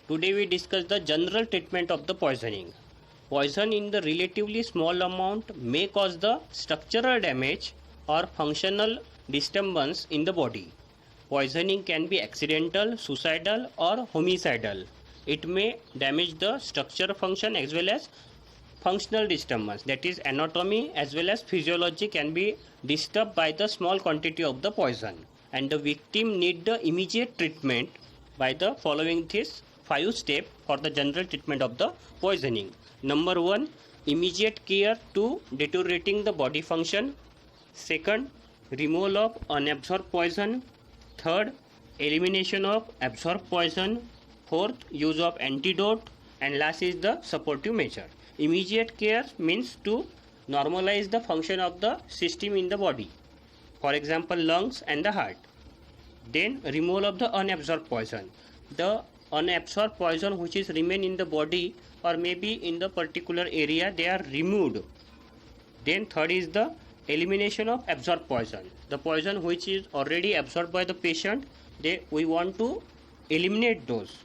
Today we discuss the general treatment of the poisoning. Poison in the relatively small amount may cause the structural damage or functional disturbance in the body. Poisoning can be accidental, suicidal or homicidal. It may damage the structure function as well as functional disturbance, that is anatomy as well as physiology can be disturbed by the small quantity of the poison, and the victim need the immediate treatment by the following this 5 steps for the general treatment of the poisoning. Number 1, immediate care to deteriorating the body function. Second, removal of unabsorbed poison. Third, elimination of absorbed poison. Fourth, use of antidote. And last is the supportive measure. Immediate care means to normalize the function of the system in the body, for example lungs and the heart. Then removal of the unabsorbed poison. The unabsorbed poison which is remain in the body or maybe in the particular area, they are removed. Then third is the elimination of absorbed poison. The poison which is already absorbed by the patient, we want to eliminate those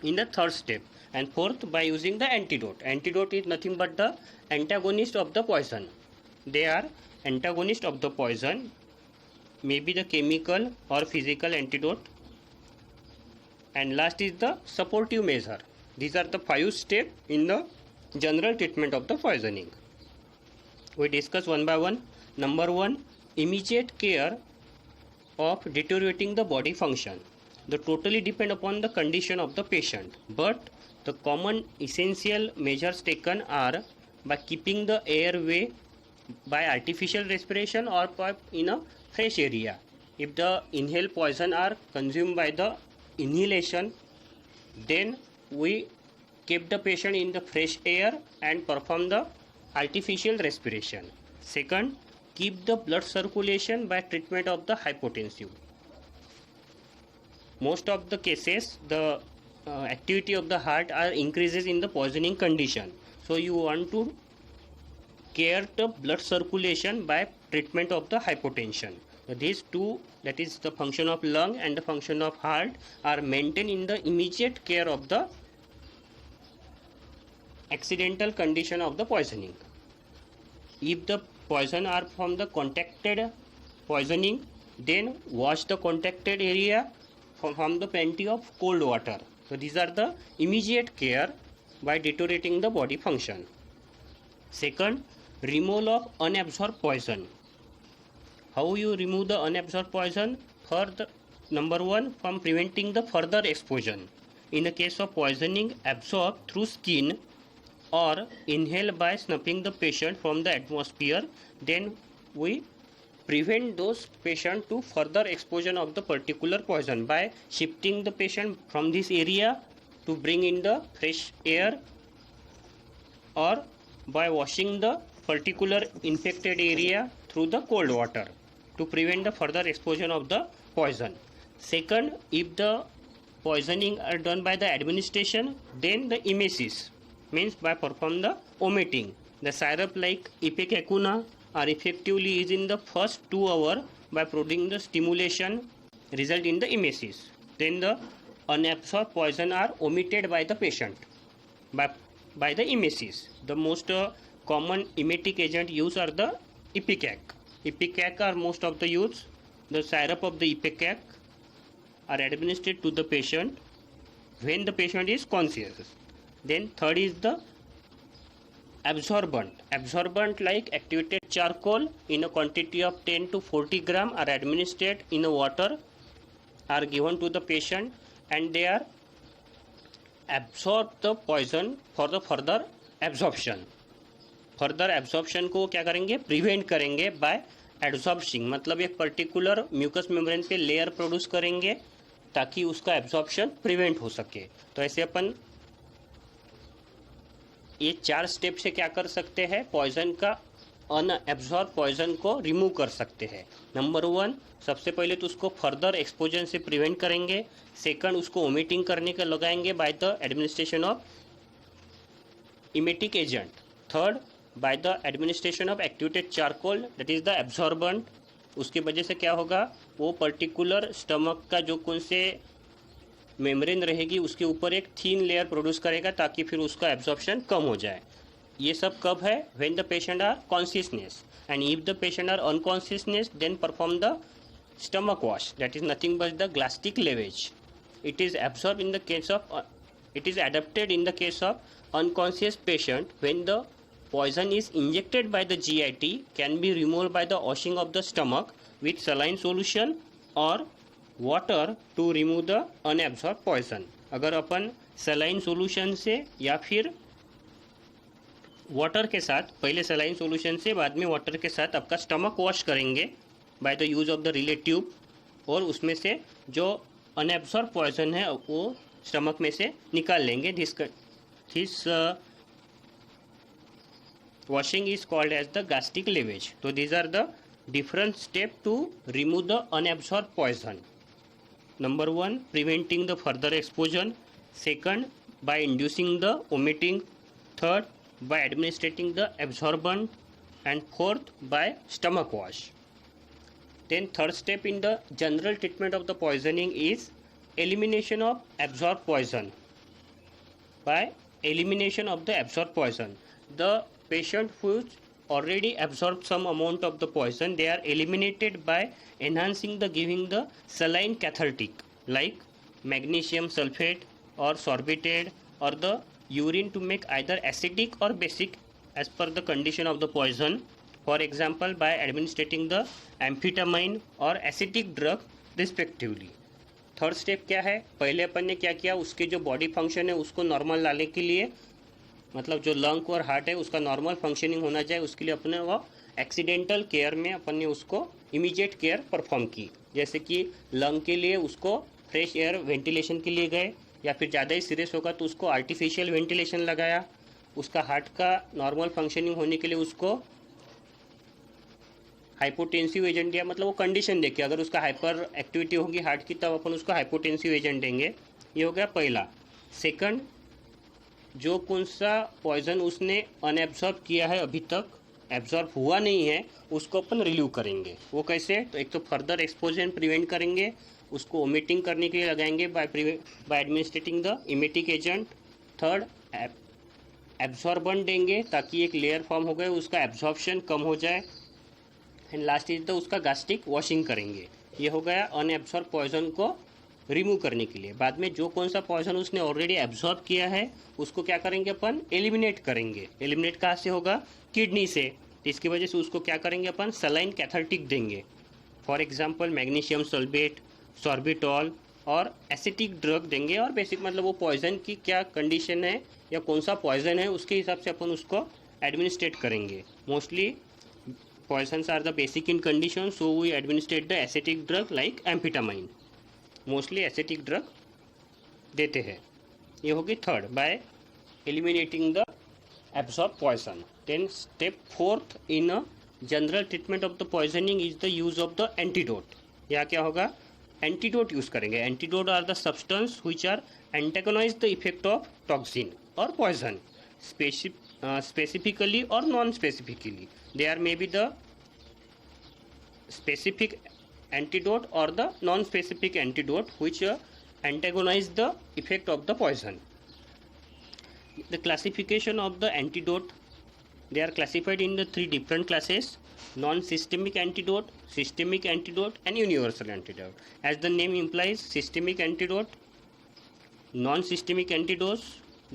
in the third step. And fourth, by using the antidote. Antidote is nothing but the antagonist of the poison. They are antagonist of the poison, maybe the chemical or physical antidote. And last is the supportive measure. These are the 5 steps in the general treatment of the poisoning. We discuss one by one. Number 1, immediate care of deteriorating the body function. The totally depend upon the condition of the patient, but the common essential measures taken are by keeping the airway by artificial respiration or in a fresh area. If the inhaled poison are consumed by the inhalation, then we keep the patient in the fresh air and perform the artificial respiration. Second, keep the blood circulation by treatment of the hypotensive. Most of the cases, the activity of the heart are increases in the poisoning condition, so you want to care the blood circulation by treatment of the hypotension. These two, that is the function of lung and the function of heart, are maintained in the immediate care of the accidental condition of the poisoning. If the poison are from the contacted poisoning, then wash the contacted area from the plenty of cold water. So these are the immediate care by deteriorating the body function. Second, removal of unabsorbed poison. How you remove the unabsorbed poison? First, number 1, from preventing the further exposure. In the case of poisoning absorbed through skin or inhaled by snuffing the patient from the atmosphere, then we prevent those patients to further exposure of the particular poison by shifting the patient from this area to bring in the fresh air, or by washing the particular infected area through the cold water to prevent the further exposure of the poison. Second, if the poisoning are done by the administration, then the emesis means by perform the omitting. The syrup like ipecacuanha are effectively used in the first 2 hours by producing the stimulation result in the emesis. Then the unabsorbed poison are omitted by the patient by the emesis. The most common emetic agent used are the ipecac. Ipecac are most of the use. The syrup of the ipecac are administered to the patient when the patient is conscious. Then third is the absorbent. Absorbent like activated charcoal in a quantity of 10 to 40 gram are administered in a water, are given to the patient, and they are absorb the poison for the further absorption. Further absorption को क्या करेंगे? Prevent करेंगे bye absorbing, मतलब एक particular mucus membrane पे layer produce करेंगे ताकि उसका एब्जॉर्प्शन प्रिवेंट हो सके. तो ऐसे अपन ये 4 स्टेप से क्या कर सकते हैं? पॉइजन का अनएब्जॉर्ब पॉइजन को रिमूव कर सकते हैं. नंबर 1, सबसे पहले तो उसको फर्दर एक्सपोजर से प्रिवेंट करेंगे. सेकंड, उसको ओमिटिंग करने का लगाएंगे by the administration of emetic agent. Third, by the administration of activated charcoal, that is the absorbent. उसकी वजह से क्या होगा? वो पर्टिकुलर स्टमक का जो कौन से मेम्ब्रेन रहेगी उसके ऊपर एक थीन लेयर प्रोड्यूस करेगा ताकि फिर उसका एब्जॉर्प्शन कम हो जाए। ये सब कब है? When the patient are consciousness, and if the patient are unconsciousness then perform the stomach wash, that is nothing but the gastric lavage. It is absorbed in the case of it is adapted in the case of unconscious patient when the poison is injected by the GIT, can be removed by the washing of the stomach with saline solution or water to remove the unabsorbed poison. अगर अपन saline solution से या फिर water के साथ, पहले saline solution से बाद में वाटर के साथ आपका स्टमक वॉश करेंगे by the use of the relay tube, और उसमें से जो अनएब्सॉर्ब पॉइजन है वो स्टमक में से निकाल लेंगे। This washing is called as the gastric lavage. तो these are the different step to remove the unabsorb poison. Number 1, preventing the further exposure. Second, by inducing the vomiting. Third, by administrating the absorbent, and fourth by stomach wash. Then third step in the general treatment of the poisoning is elimination of absorbed poison. By elimination of the absorbed poison, the patient who already absorbed some amount of the poison, they are eliminated by enhancing the giving the saline cathartic like magnesium sulfate or sorbitate, or the urine to make either acidic or basic as per the condition of the poison. For example, by administering the amphetamine or acidic drug respectively. Third step क्या है? पहले अपन ने क्या किया, उसके जो body function है उसको नॉर्मल लाने के लिए, मतलब जो लंग और हार्ट है उसका नॉर्मल फंक्शनिंग होना चाहिए, उसके लिए अपने वो एक्सीडेंटल केयर में अपन ने उसको इमीडिएट केयर परफॉर्म की। जैसे कि लंग के लिए उसको फ्रेश एयर वेंटिलेशन के लिए गए, या फिर ज़्यादा ही सीरियस होगा तो उसको आर्टिफिशियल वेंटिलेशन लगाया। उसका हार्ट का नॉर्मल फंक्शनिंग होने के लिए उसको हाइपोटेंसिव एजेंट दिया, मतलब वो कंडीशन देखे, अगर उसका हाइपर एक्टिविटी होगी हार्ट की तब अपन उसको हाइपोटेंसिव एजेंट देंगे। ये हो गया पहला। सेकंड, जो कौन सा पॉइजन उसने अनएब्जॉर्ब किया है, अभी तक एब्जॉर्ब हुआ नहीं है, उसको अपन रिलीव करेंगे। वो कैसे? तो एक तो फर्दर एक्सपोजर प्रिवेंट करेंगे, उसको ओमिटिंग करने के लिए लगाएंगे by administrating the emetic agent. Third, absorbent देंगे ताकि एक लेयर फॉर्म हो गए, उसका एब्जॉर्प्शन कम हो जाए। एंड लास्ट इज द उसका गैस्ट्रिक वॉशिंग करेंगे। ये हो गया अनएब्जॉर्ब पॉइजन को रिमूव करने के लिए। बाद में जो कौन सा पॉइजन उसने ऑलरेडी एब्जॉर्ब किया है उसको क्या करेंगे अपन? एलिमिनेट करेंगे। एलिमिनेट कहाँ से होगा? किडनी से। इसकी वजह से उसको क्या करेंगे अपन? सलाइन कैथार्टिक देंगे। For example magnesium sulphate, sorbitol और एसिटिक ड्रग देंगे। और बेसिक मतलब वो पॉइजन की क्या कंडीशन है या कौन सा पॉइजन है उसके हिसाब से अपन उसको एडमिनिस्ट्रेट करेंगे। Mostly poisons are the basic in condition, so we administrate the acetic drug like amphetamine. Mostly acetic drug देते हैं। ये होगी third, by eliminating the absorb poison. Then step fourth in a general treatment of the poisoning is the use of the antidote. यहाँ क्या होगा? Antidote use करेंगे। Antidote are the substance which are antagonize the effect of toxin और poison specifically or non-specifically. There may be the specific antidote or the non-specific antidote which antagonize the effect of the poison. The classification of the antidote, they are classified in the three different classes: non-systemic antidote, systemic antidote and universal antidote. As the name implies, systemic antidote, non-systemic antidote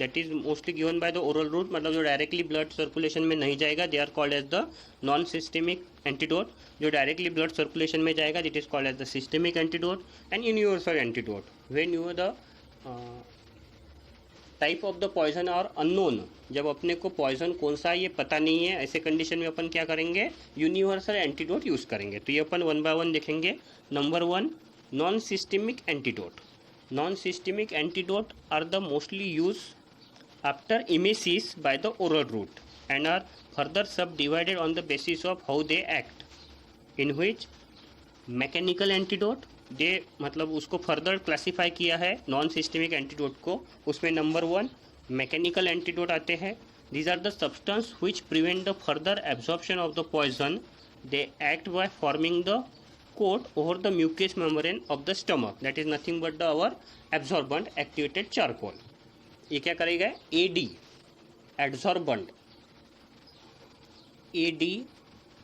that is mostly given by the oral route, मतलब जो directly blood circulation में नहीं जाएगा, they are called as the non systemic antidote. जो directly blood circulation में जाएगा that is called as the systemic antidote. And universal antidote, when you the type of the poison और unknown, जब अपने को पॉइजन कौन सा ये पता नहीं है, ऐसे कंडीशन में अपन क्या करेंगे? यूनिवर्सल एंटीडोट यूज करेंगे। तो ये अपन वन बाय वन देखेंगे। Number 1, non systemic antidote. Non systemic antidote are the mostly use after emesis by the oral route and are further subdivided on the basis of how they act, in which mechanical antidote, दे मतलब उसको further classify किया है non systemic antidote को। उसमें number 1 mechanical antidote आते हैं। These are the substance which prevent the further absorption of the poison. They act by forming the coat over the mucous membrane of the stomach, that is nothing but our absorbent activated charcoal. ये क्या करेगा? AD adsorbent, AD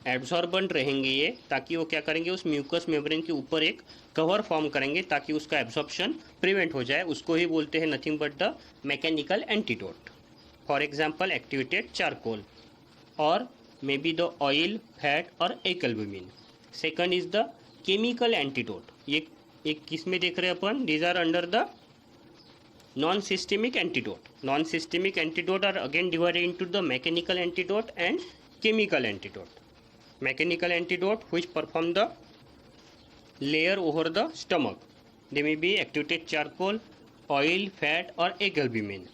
absorbent रहेंगे ये, ताकि वो क्या करेंगे, उस म्यूकस मेम्ब्रेन के ऊपर एक कवर फॉर्म करेंगे ताकि उसका एब्जॉर्प्शन प्रिवेंट हो जाए. उसको ही बोलते हैं nothing but the mechanical antidote. For example activated charcoal और maybe the oil, fat और albumin. Second is the chemical antidote. ये एक किस में देख रहे हैं अपन? These are under the non systemic antidote. Non systemic antidote are again divided into the mechanical antidote and chemical antidote. Mechanical antidote which perform the layer over the stomach. They may be activated charcoal, oil, fat or egg albumin.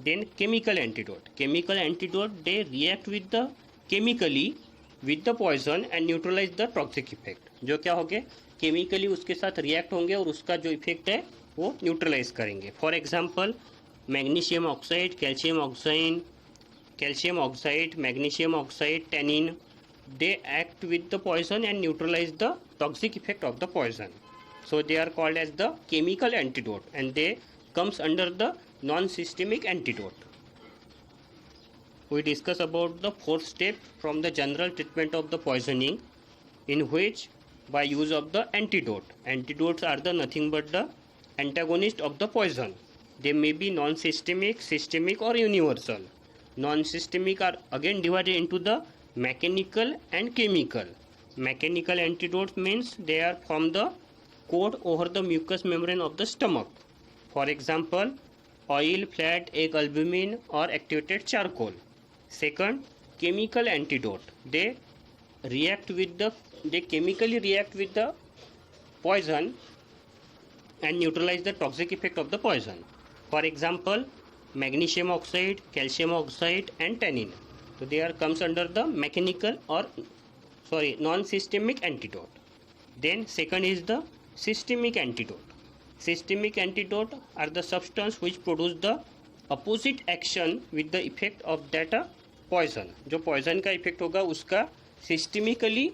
Then chemical antidote. Chemical antidote, they react with the chemically with the poison and neutralize the toxic effect. जो क्या होंगे, chemically उसके साथ react होंगे और उसका जो effect है वो न्यूट्रलाइज करेंगे. For example magnesium oxide, calcium oxide, magnesium oxide, tannin, they act with the poison and neutralize the toxic effect of the poison. So they are called as the chemical antidote and they comes under the non-systemic antidote. We discuss about the fourth step from the general treatment of the poisoning, in which by use of the antidote. Antidotes are the nothing but the antagonist of the poison. They may be non-systemic, systemic or universal. Non-systemic are again divided into the mechanical and chemical. Mechanical antidotes means they are from the coat over the mucous membrane of the stomach. For example, oil, fat, egg albumin or activated charcoal. Second, chemical antidote. They chemically react with the poison and neutralize the toxic effect of the poison. For example, magnesium oxide, calcium oxide and tannin. So they are comes under the mechanical or non-systemic antidote. Then second is the systemic antidote. Systemic antidote are the substance which produce the opposite action with the effect of that poison. जो poison का effect होगा उसका systemically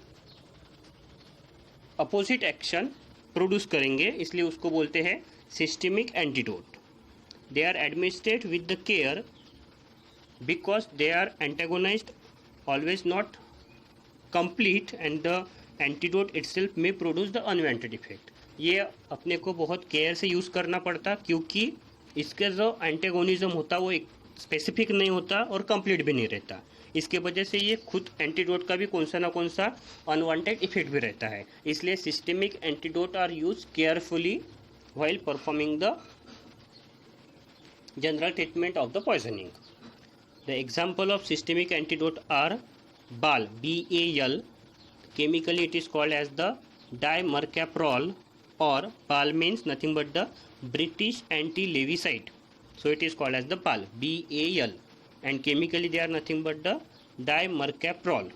opposite action produce करेंगे, इसलिए उसको बोलते हैं systemic antidote. They are administered with the care because they are antagonized, always not complete, and the antidote itself may produce the unwanted effect. ये अपने को बहुत केयर से यूज़ करना पड़ता क्योंकि इसका जो एंटेगोनिज्म होता वो एक स्पेसिफिक नहीं होता और कंप्लीट भी नहीं रहता. इसके वजह से ये खुद एंटीडोट का भी कौन सा अनवांटेड इफेक्ट भी रहता है. इसलिए systemic antidote are use carefully while performing the general treatment of the poisoning. The example of systemic antidote are BAL, BAL. Chemically it is called as the dimercaprol, or BAL means nothing but the British anti-lewisite. So it is called as the BAL, BAL, and chemically they are nothing but the dimercaprol.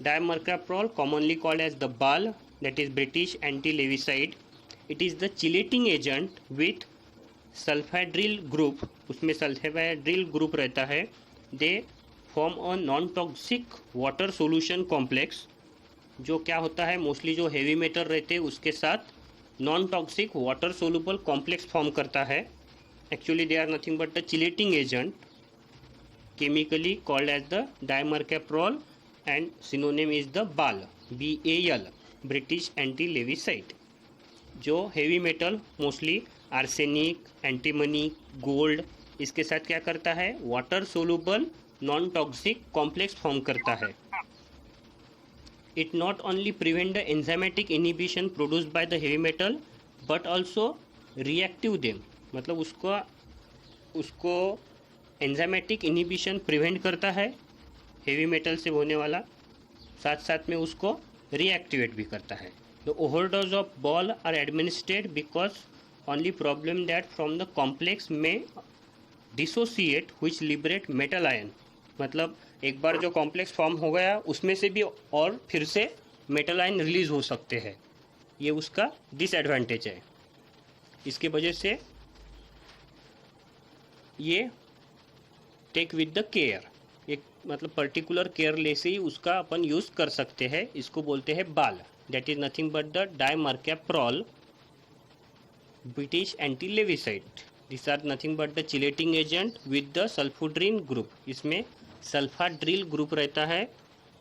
Dimercaprol, commonly called as the BAL, that is British anti-lewisite. It is the chelating agent with sulfhydryl group. उसमें sulfhydryl group रहता है. They form a non toxic water solution complex. जो क्या होता है, mostly जो heavy metal रहते हैं उसके साथ non toxic water soluble complex form करता है. Actually they are nothing but the chelating agent, chemically called as the dimercaprol and synonym is the BAL, BAL, British anti lewisite. जो heavy metal mostly arsenic, antimony, gold, इसके साथ क्या करता है, water soluble non toxic complex form करता है. It not only prevent the enzymatic inhibition produced by the heavy metal but also reactive them. मतलब उसको एंजाइमेटिक इनिबिशन प्रिवेंट करता है हेवी मेटल से होने वाला, साथ साथ में उसको रिएक्टिवेट भी करता है. The overdose of BAL are administered because only problem that from the complex may dissociate which liberate metal ion. मतलब एक बार जो कॉम्प्लेक्स फॉर्म हो गया उसमें से भी और फिर से मेटल आयन रिलीज हो सकते हैं. ये उसका डिसएडवांटेज है. इसके वजह से ये टेक विद द केयर, एक मतलब पर्टिकुलर केयर ले से ही उसका अपन यूज़ कर सकते हैं. इसको बोलते हैं BAL. that is nothing but the dimercaprol, British anti-levisite. These are nothing but the chelating agent with the sulfurdrin group. इसमें सल्फाड्रिल ग्रुप रहता है,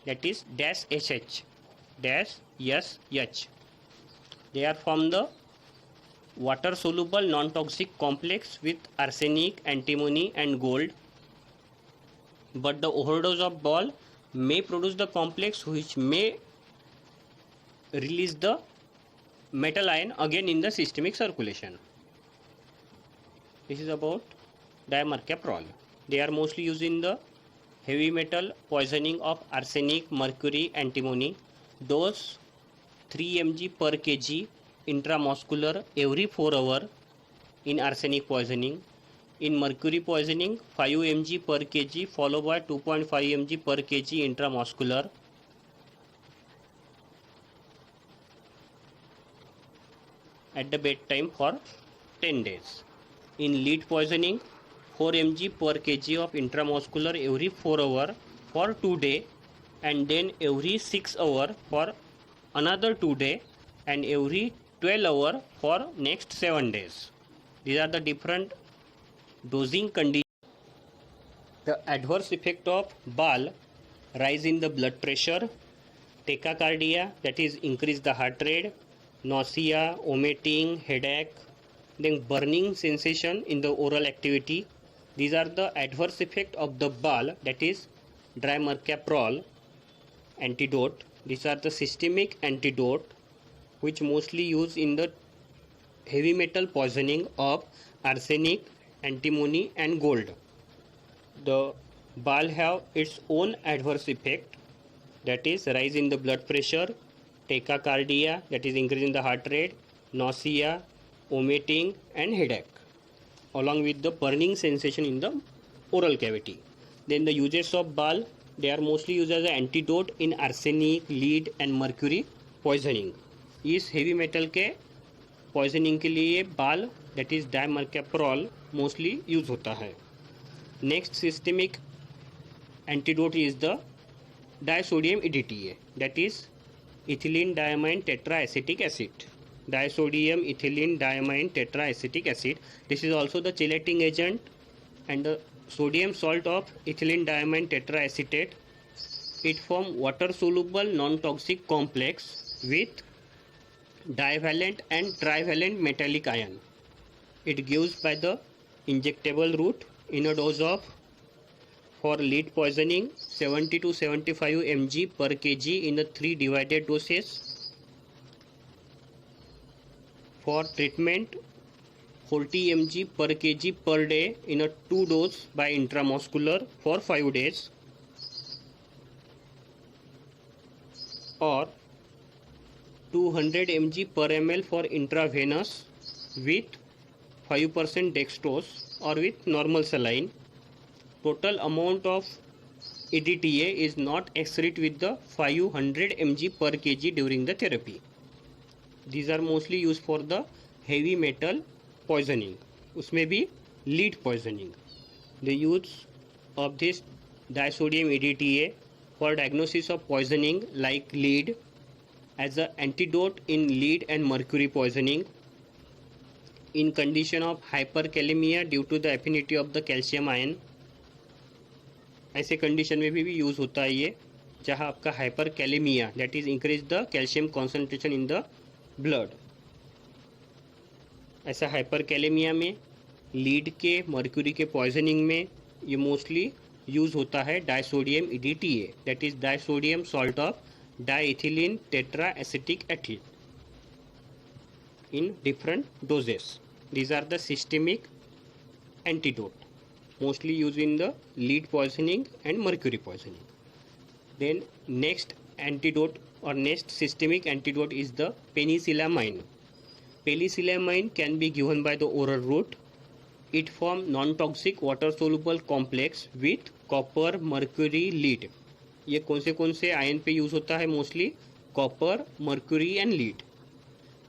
that is dash SH dash SH. They are from the water soluble non toxic complex with arsenic, antimony and gold, but the overdose of ball may produce the complex which may release the metal ion again in the systemic circulation. This is about dimercaprol. They are mostly used in the heavy metal poisoning of arsenic, mercury, antimony. Dose 3 mg per kg intramuscular every 4 hours in arsenic poisoning. In mercury poisoning 5 mg per kg followed by 2.5 mg per kg intramuscular. At the bedtime for 10 days. In lead poisoning 4 mg per kg of intramuscular every 4 hours for 2 days, and then every 6 hours for another 2 days, and every 12 hours for next 7 days. These are the different dosing conditions. The adverse effect of BAL: rise in the blood pressure, tachycardia, that is increase the heart rate, nausea, vomiting, headache, then burning sensation in the oral activity. These are the adverse effect of the BAL, that is dimercaprol antidote. These are the systemic antidote which mostly used in the heavy metal poisoning of arsenic, antimony and gold. The BAL have its own adverse effect, that is rise in the blood pressure, tachycardia, that is increase in the heart rate, nausea, vomiting and headache, along with the burning sensation in the oral cavity. Then the uses of BAL: they are mostly used as an antidote in arsenic, lead and mercury poisoning. इस heavy metal के poisoning के लिए BAL, that is dimercaprol, mostly use होता है. Next systemic antidote is the disodium EDTA, that is ethylene diamine tetraacetic acid. Disodium ethylene diamine tetraacetic acid. This is also the chelating agent, and the sodium salt of ethylene diamine tetraacetate. It forms water soluble non toxic complex with divalent and trivalent metallic ion. It gives by the injectable route in a dose of, for lead poisoning 70 to 75 mg per kg in the 3 divided doses. For treatment 40 mg per kg per day in a 2 dose by intramuscular for 5 days, or 200 mg per ml for intravenous with 5% dextrose or with normal saline. Total amount of EDTA is not exceeded with the 500 mg per kg during the therapy. These are mostly used for the heavy metal poisoning. उसमें भी lead poisoning. The use of this disodium EDTA for diagnosis of poisoning like lead, as an antidote in lead and mercury poisoning, in condition of hyperkalemia due to the affinity of the calcium ion. ऐसे condition में भी use होता है ये, जहाँ आपका hyperkalaemia, that is increase the calcium concentration in the blood. ऐसा hyperkalaemia में, लीड के, मर्क्यूरी के पॉइजनिंग में ये मोस्टली यूज़ होता है disodium EDTA, that is disodium salt of diethylene tetra acetic ethyl in different doses. These are the systemic antidote mostly used in the lead poisoning and mercury poisoning. Then next antidote or next systemic antidote is the penicillamine. Penicillamine can be given by the oral route. It forms non-toxic water soluble complex with copper, mercury, lead. ये कौन से ion पे use होता है? Mostly copper, mercury and lead.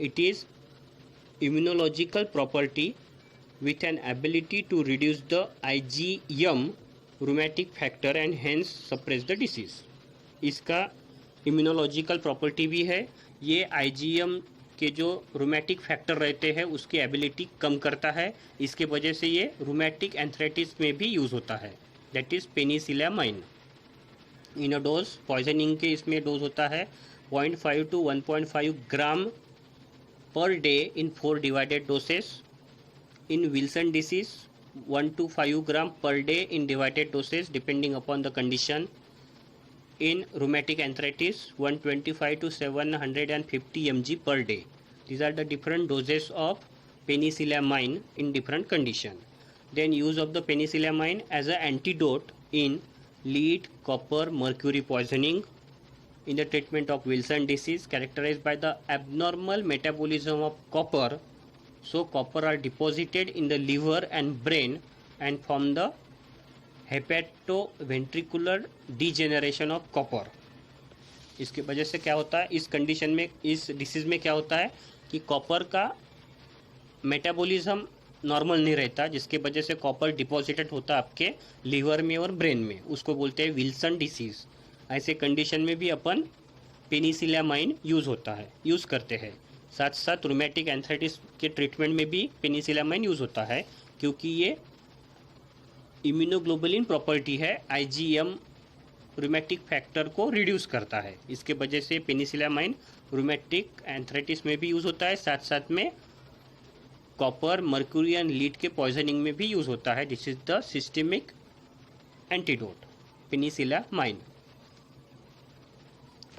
It is immunological property with an ability to reduce the IgM rheumatic factor and hence suppress the disease. इसका immunological property भी है, ये आईजीएम के जो रूमेटिक फैक्टर रहते हैं उसकी एबिलिटी कम करता है, इसके वजह से ये रूमेटिक एंथ्राइटिस में भी यूज़ होता है, that is penicillamine. In a dose, poisoning के इसमें डोज होता है 0.5 to 1.5 gram per day in 4 divided doses. In Wilson disease 1 to 5 gram per day in divided doses depending upon the condition. In rheumatic arthritis 125 to 750 mg per day. These are the different doses of penicillamine in different condition. Then use of the penicillamine as an antidote in lead, copper, mercury poisoning. In the treatment of Wilson disease characterized by the abnormal metabolism of copper. So copper are deposited in the liver and brain and form the hepatoventricular degeneration of copper. इसकी वजह से क्या होता है, इस condition में, इस disease में क्या होता है कि कॉपर का मेटाबॉलिज्म नॉर्मल नहीं रहता, जिसकी वजह से कॉपर डिपॉजिटेड होता है आपके लीवर में और ब्रेन में, उसको बोलते हैं विल्सन डिसीज़। ऐसे कंडीशन में भी अपन पेनिसिलामाइन यूज़ करते हैं। साथ साथ रूमेटिक एंथ्राइटिस के ट्रीटमेंट में भी पेनिसिलामाइन यूज़ होता है, क्योंकि ये इम्यूनोग्लोबुलिन प्रॉपर्टी है, आईजीएम रूमेटिक फैक्टर को रिड्यूस करता है। इसके वजह से पेनिसिलामाइन रूमेटिक एंथ्राइटिस में भी यूज़ होता है, साथ साथ में कॉपर, मर्क्यूरी एंड लीड के पॉइजनिंग में भी यूज़ होता है। This is the systemic antidote penicillamine.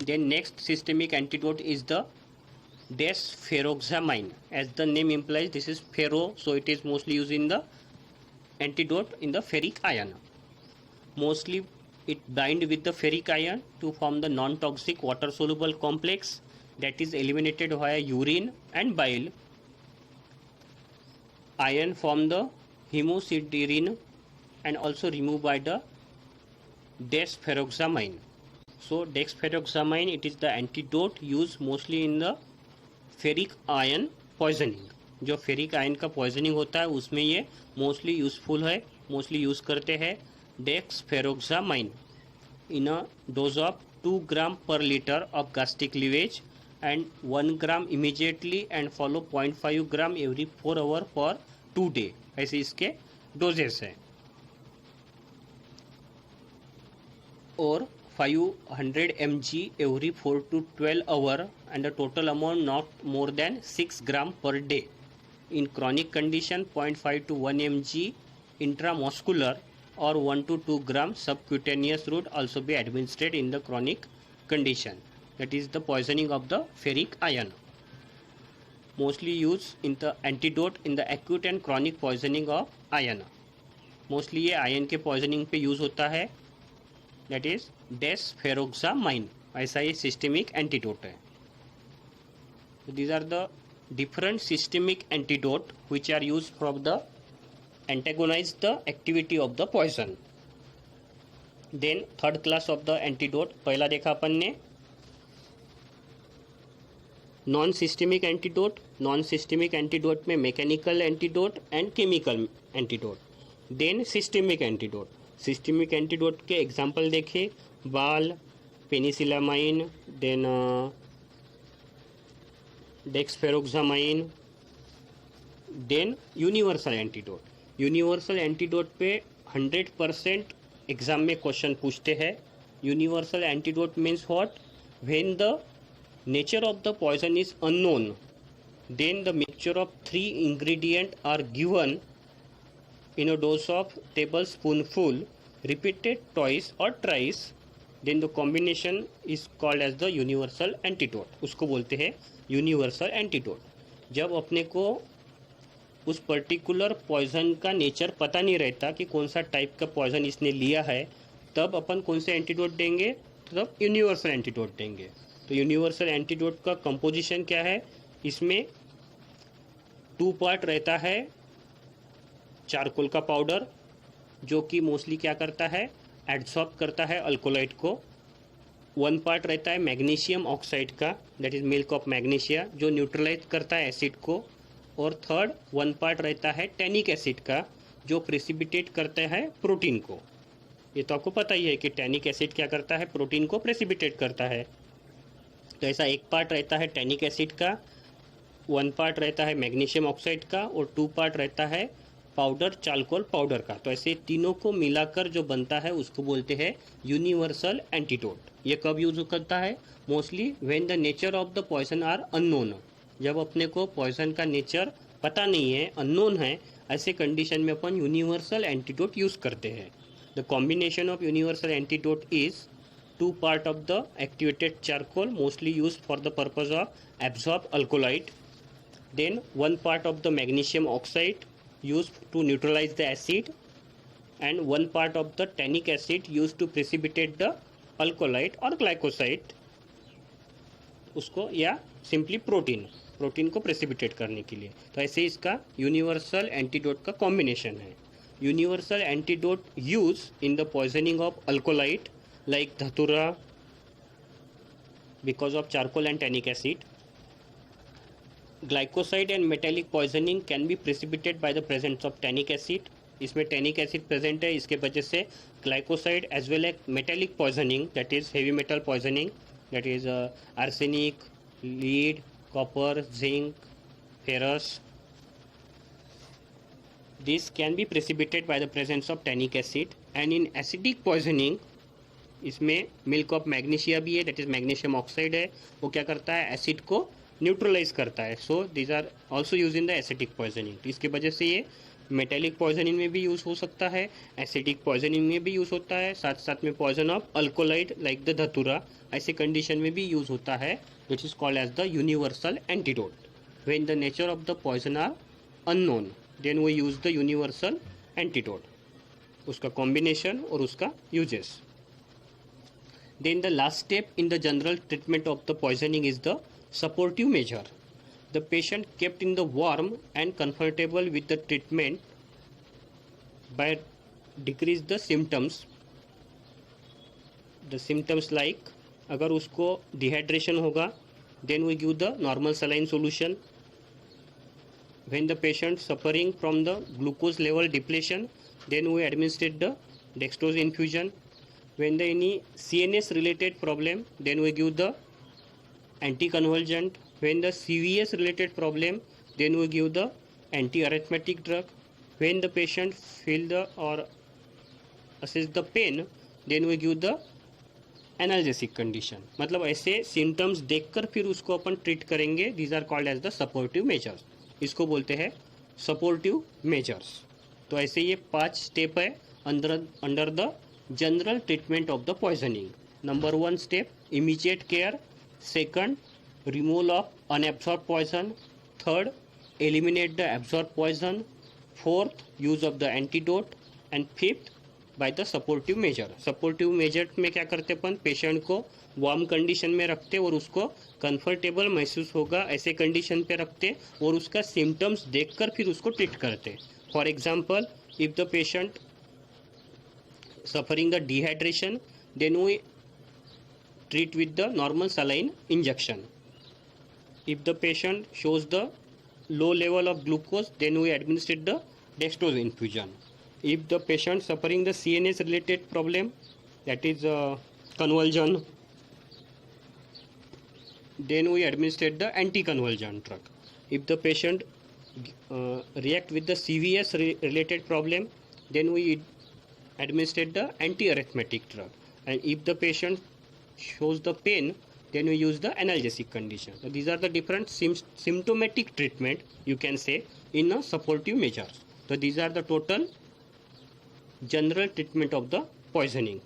Then next systemic antidote is the desferoxamine. As the name implies, this is ferro, so it is mostly used in the antidote in the ferric ion. Mostly it bind with the ferric ion to form the non-toxic water soluble complex that is eliminated via urine and bile. Ion form the hemosiderin and also removed by the desferoxamine. So desferoxamine, it is the antidote used mostly in the ferric ion poisoning. जो ferric ion का poisoning होता है उसमें ये mostly useful है, mostly use करते हैं डेक्सफेरोक्सामाइन इन अ dose of 2 gram per litre of gastric lavage and 1 gram immediately and follow 0.5 gram every 4 hour for 2 day. ऐसे इसके डोजेस हैं। और 500 mg every 4 to 12 hour and a total amount not more than 6 gram per day. In chronic condition 0.5 to 1 mg intramuscular or 1 to 2 gram subcutaneous route also be administered in the chronic condition. That is the poisoning of the ferric ion. Mostly used in the antidote in the acute and chronic poisoning of iron. Mostly ये iron के poisoning पे use होता है, that is desferrioxamine. ऐसा ये systemic antidote है। These are the different systemic antidote which are use for the antagonize the activity of the poison. Then third class of the antidote, पहला देखा अपन ने non systemic antidote. Non systemic antidote में mechanical antidote and chemical antidote. Then systemic antidote. Systemic antidote के example देखे, BAL, penicillamine, then डेक्सफेरोक्सामाइन, then universal antidote. Universal antidote पे 100% exam में question पूछते हैं। Universal antidote means what? When the nature of the poison is unknown, then the mixture of 3 ingredients are given in a dose of tablespoonful repeated twice or thrice, then the combination is called as the universal antidote. उसको बोलते हैं universal antidote. जब अपने को उस particular poison का nature पता नहीं रहता कि कौन सा टाइप का पॉइजन इसने लिया है, तब अपन कौन से एंटीडोट देंगे? तब यूनिवर्सल एंटीडोट देंगे। तो यूनिवर्सल एंटीडोट का कंपोजिशन क्या है? इसमें 2 पार्ट रहता है चारकोल का पाउडर, जो कि मोस्टली क्या करता है? एड्सॉर्ब करता है अल्कोलाइट को। 1 पार्ट रहता है मैग्नीशियम ऑक्साइड का, that is milk of magnesia, जो न्यूट्रलाइज करता है एसिड को। और थर्ड 1 पार्ट रहता है टैनिक एसिड का, जो प्रेसिपिटेट करता है प्रोटीन को। ये तो आपको पता ही है कि टैनिक एसिड क्या करता है? प्रोटीन को प्रेसिपिटेट करता है। तो ऐसा एक पार्ट रहता है टैनिक एसिड का, 1 पार्ट रहता है मैग्नीशियम ऑक्साइड का और 2 पार्ट रहता है पाउडर चारकोल पाउडर का। तो ऐसे तीनों को मिलाकर जो बनता है उसको बोलते हैं यूनिवर्सल एंटीडोट। ये कब यूज करता है? Mostly when the nature of the poison are unknown. जब अपने को पॉइजन का नेचर पता नहीं है, अननोन है, ऐसे कंडीशन में अपन यूनिवर्सल एंटीडोट यूज करते हैं। The combination of universal antidote is 2 part of the activated charcoal mostly use for the purpose of absorb alkaloid, then 1 part of the magnesium oxide used to neutralize the acid, and 1 part of the tannic acid used to precipitate the alkaloid or glycoside उसको, या simply protein को precipitate करने के लिए। तो ऐसे इसका universal antidote का कॉम्बिनेशन है। Universal antidote use in the poisoning of alkaloid like datura because of charcoal and tannic acid. Glycoside and metallic poisoning can be precipitated by the presence of tannic acid. इसमें tannic acid present है, इसके वजह से glycoside as well as metallic poisoning that is heavy metal poisoning that is arsenic, lead, copper, zinc, ferrous, this can be precipitated by the presence of tannic acid. and in acidic poisoning इसमें milk of magnesia भी है, that is magnesium oxide है, वो क्या करता है? Acid को neutralise करता है। So these are also use in the acidic poisoning. इसकी वजह से ये मेटेलिक पॉइजनिंग में भी यूज़ हो सकता है, एसिडिक पॉइजनिंग में भी यूज़ होता है, साथ साथ में poison of alkaloid like the धतूरा ऐसे कंडीशन में भी यूज़ होता है, which is called as the universal antidote. When the nature of the poison are unknown then we use the universal antidote, उसका कॉम्बिनेशन और उसका uses. Then the last step in the general treatment of the poisoning is the supportive measure. The patient kept in the warm and comfortable with the treatment by decrease the symptoms. The symptoms like अगर उसको dehydration होगा then we give the normal saline solution. When the patient suffering from the glucose level depletion then we administer the dextrose infusion. When the any CNS related problem then we give the anticonvulsant. When the CVS related problem then we give the antiarrhythmic drug. When the patient feel the or assess the pain then we give the analgesic condition. मतलब ऐसे symptoms देखकर फिर उसको अपन treat करेंगे। These are called as the supportive measures, इसको बोलते हैं सपोर्टिव मेजर्स। तो ऐसे ये 5 स्टेप है under the general treatment of the poisoning. Number 1 step immediate care, second removal of unabsorb poison, third eliminate the absorb poison, fourth use of the antidote and fifth by the supportive measure. Supportive measure में क्या करते अपन? Patient को warm condition में रखते और उसको comfortable महसूस होगा ऐसे कंडीशन पे रखते और उसका सिम्टम्स देखकर फिर उसको ट्रीट करते। For example if the patient suffering the dehydration then we treat with the normal saline injection. If the patient shows the low level of glucose then we administer the dextrose infusion. If the patient suffering the CNS related problem that is convulsion then we administer the anticonvulsant drug. If the patient react with the CVS related problem then we administer the antiarrhythmic drug. And if the patient shows the pain then we use the analgesic condition. So these are the different symptomatic treatment you can say in a supportive measures. So these are the total general treatment of the poisoning.